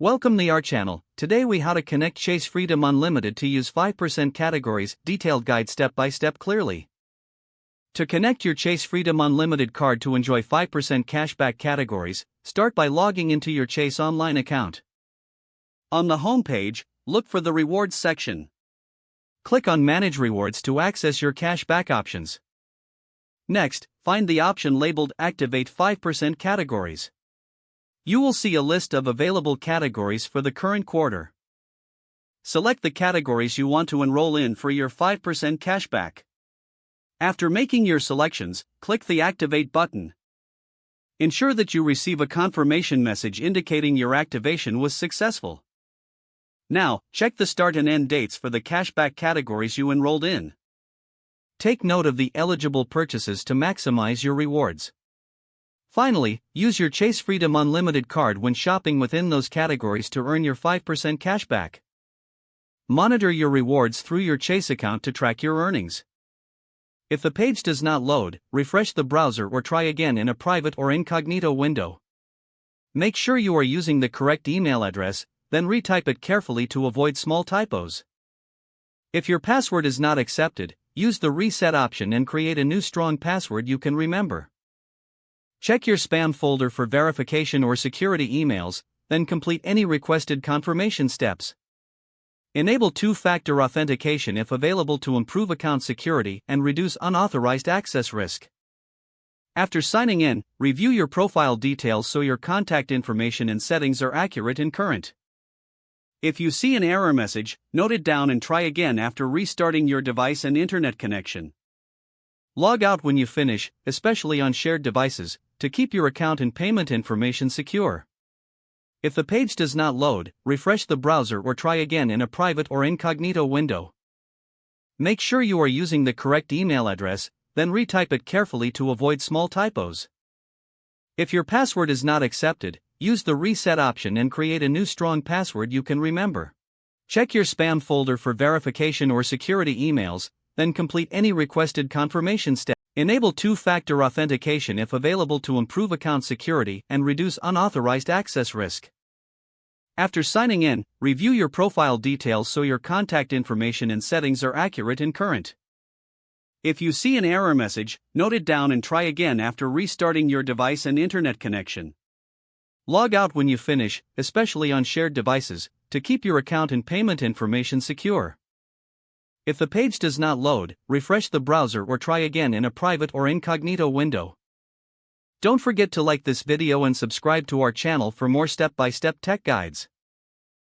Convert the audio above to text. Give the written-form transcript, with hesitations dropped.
Welcome to our channel. Today we how to connect Chase Freedom Unlimited to use 5% categories, detailed guide step by step clearly. To connect your Chase Freedom Unlimited card to enjoy 5% cashback categories, start by logging into your Chase online account. On the home page, look for the Rewards section. Click on Manage Rewards to access your cashback options. Next, find the option labeled Activate 5% Categories. You will see a list of available categories for the current quarter. Select the categories you want to enroll in for your 5% cashback. After making your selections, click the Activate button. Ensure that you receive a confirmation message indicating your activation was successful. Now, check the start and end dates for the cashback categories you enrolled in. Take note of the eligible purchases to maximize your rewards. Finally, use your Chase Freedom Unlimited card when shopping within those categories to earn your 5% cashback. Monitor your rewards through your Chase account to track your earnings. If the page does not load, refresh the browser or try again in a private or incognito window. Make sure you are using the correct email address, then retype it carefully to avoid small typos. If your password is not accepted, use the reset option and create a new strong password you can remember. Check your spam folder for verification or security emails, then complete any requested confirmation steps. Enable two-factor authentication if available to improve account security and reduce unauthorized access risk. After signing in, review your profile details so your contact information and settings are accurate and current. If you see an error message, note it down and try again after restarting your device and internet connection. Log out when you finish, especially on shared devices, to keep your account and payment information secure. If the page does not load, refresh the browser or try again in a private or incognito window. Make sure you are using the correct email address, then retype it carefully to avoid small typos. If your password is not accepted, use the reset option and create a new strong password you can remember. Check your spam folder for verification or security emails, then complete any requested confirmation step. Enable two-factor authentication if available to improve account security and reduce unauthorized access risk. After signing in, review your profile details so your contact information and settings are accurate and current. If you see an error message, note it down and try again after restarting your device and internet connection. Log out when you finish, especially on shared devices, to keep your account and payment information secure. If the page does not load, refresh the browser or try again in a private or incognito window. Don't forget to like this video and subscribe to our channel for more step-by-step tech guides.